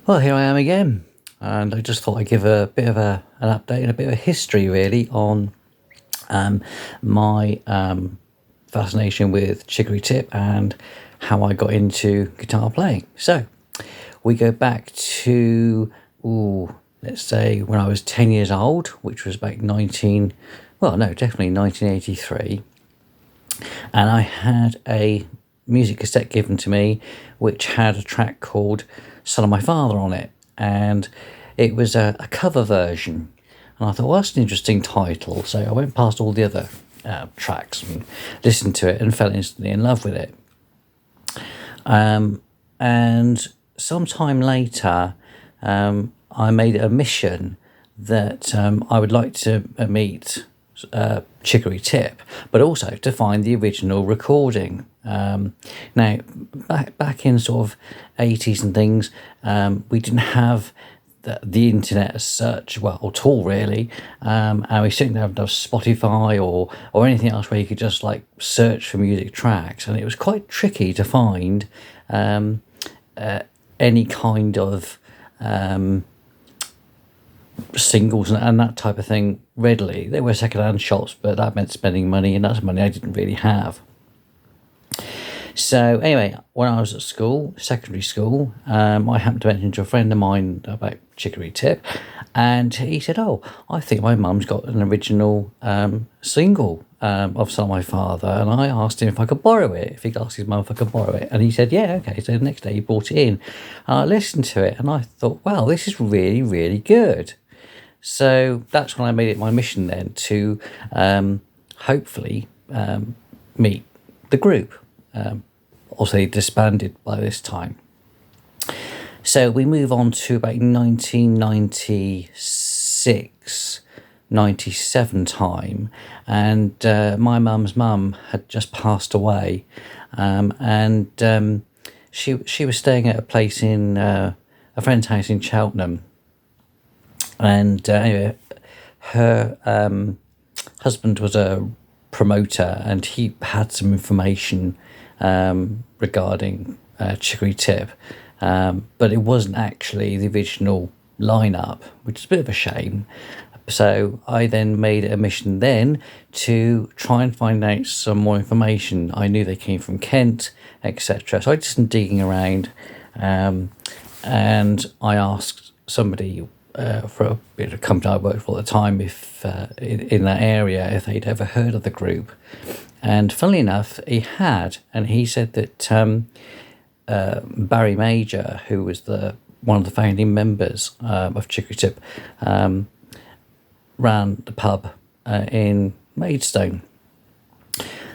Well, here I am again, and I just thought I'd give a bit of an update and a bit of a history, really, on my fascination with Chicory Tip and how I got into guitar playing. So, we go back to, let's say, when I was 10 years old, which was back definitely 1983, and I had a music cassette given to me which had a track called Son of My Father on it, and it was a cover version, and I thought, well, that's an interesting title. So I went past all the other tracks and listened to it and fell instantly in love with it. And sometime later, I made it a mission that I would like to meet Chicory Tip, but also to find the original recording. Now, back in sort of 80s and things, we didn't have the internet as such, well, at all really, and we certainly didn't have Spotify or anything else where you could just like search for music tracks, and it was quite tricky to find any kind of singles and that type of thing readily. There were second-hand shops, but that meant spending money, and that's money I didn't really have. So anyway, when I was at school, secondary school, I happened to mention to a friend of mine about Chicory Tip, and he said, "Oh, I think my mum's got an original single of Son of My Father," and I asked him if I could borrow it, if he could ask his mum if I could borrow it, and he said, "Yeah, okay." So the next day he brought it in, and I listened to it, and I thought, wow, this is really, really good. So that's when I made it my mission then to hopefully meet the group. Also, they disbanded by this time. So we move on to about 1996, 97 time, and my mum's mum had just passed away, and she was staying at a place in a friend's house in Cheltenham, and anyway, her husband was a promoter, and he had some information regarding Chicory Tip, but it wasn't actually the original lineup, which is a bit of a shame. So I then made it a mission then to try and find out some more information. I knew they came from Kent, etc. So I did some digging around, and I asked somebody for a bit of company I worked for at the time, if in that area, if they'd ever heard of the group. And funnily enough, he had, and he said that Barry Major, who was one of the founding members of Chicory Tip, ran the pub in Maidstone.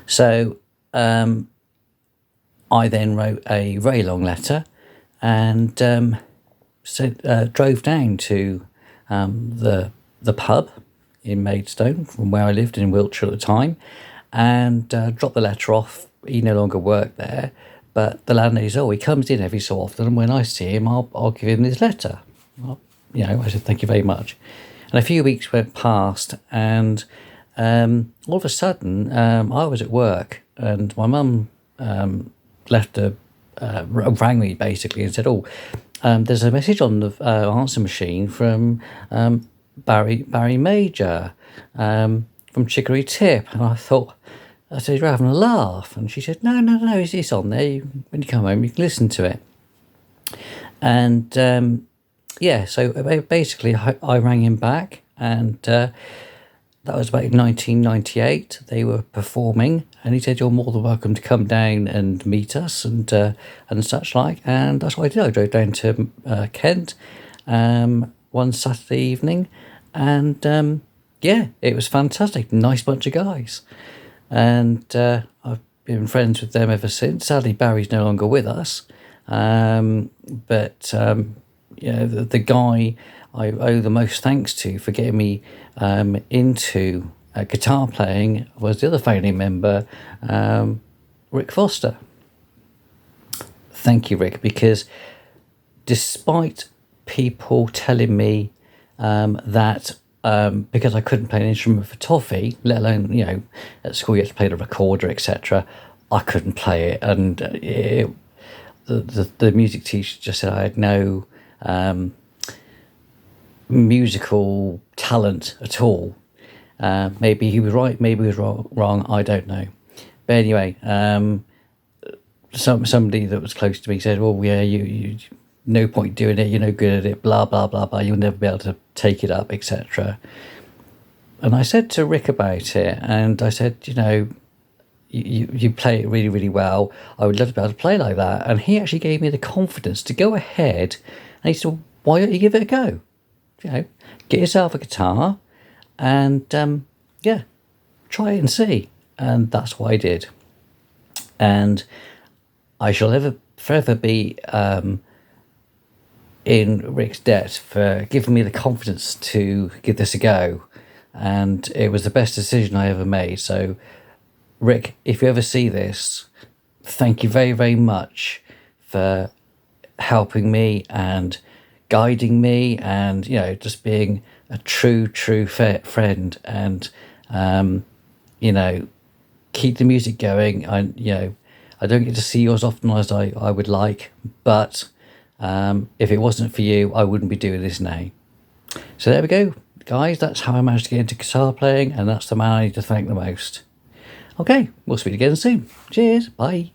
So I then wrote a very long letter and drove down to the pub in Maidstone from where I lived in Wiltshire at the time, and dropped the letter off. He no longer worked there, but the landlady said, "Oh, he comes in every so often, and when I see him, I'll give him this letter." Well, I said, "Thank you very much." And a few weeks went past, and all of a sudden, I was at work, and my mum rang me basically and said, "Oh, there's a message on the answer machine from Barry Major from Chicory Tip." And I said, "You're having a laugh?" And she said, No, it's on there. When you come home, you can listen to it. And so basically I rang him back, and that was about 1998. They were performing, and he said, "You're more than welcome to come down and meet us," and such like. And that's what I did. I drove down to Kent one Saturday evening, and it was fantastic. Nice bunch of guys. And I've been friends with them ever since. Sadly, Barry's no longer with us. But the guy I owe the most thanks to for getting me into guitar playing was the other founding member, Rick Foster. Thank you, Rick, because despite people telling me that because I couldn't play an instrument for toffee, let alone, at school you had to play the recorder, etc., I couldn't play it. And the music teacher just said I had no musical talent at all. Maybe he was right, maybe he was wrong, I don't know. But anyway, somebody that was close to me said, well, yeah, you no point doing it, you're no good at it, blah, blah, blah, blah, you'll never be able to take it up, etc. And I said to Rick about it, and I said, you play it really, really well. I would love to be able to play like that. And he actually gave me the confidence to go ahead. And he said, why don't you give it a go? Get yourself a guitar and, try it and see. And that's what I did. And I shall forever be in Rick's debt for giving me the confidence to give this a go. And it was the best decision I ever made. So, Rick, if you ever see this, thank you very, very much for helping me and guiding me and, just being a true friend and, keep the music going. I don't get to see you as often as I would like, but if it wasn't for you, I wouldn't be doing this now. So there we go, guys. That's how I managed to get into guitar playing, and that's the man I need to thank the most. Okay, we'll speak again soon. Cheers, bye.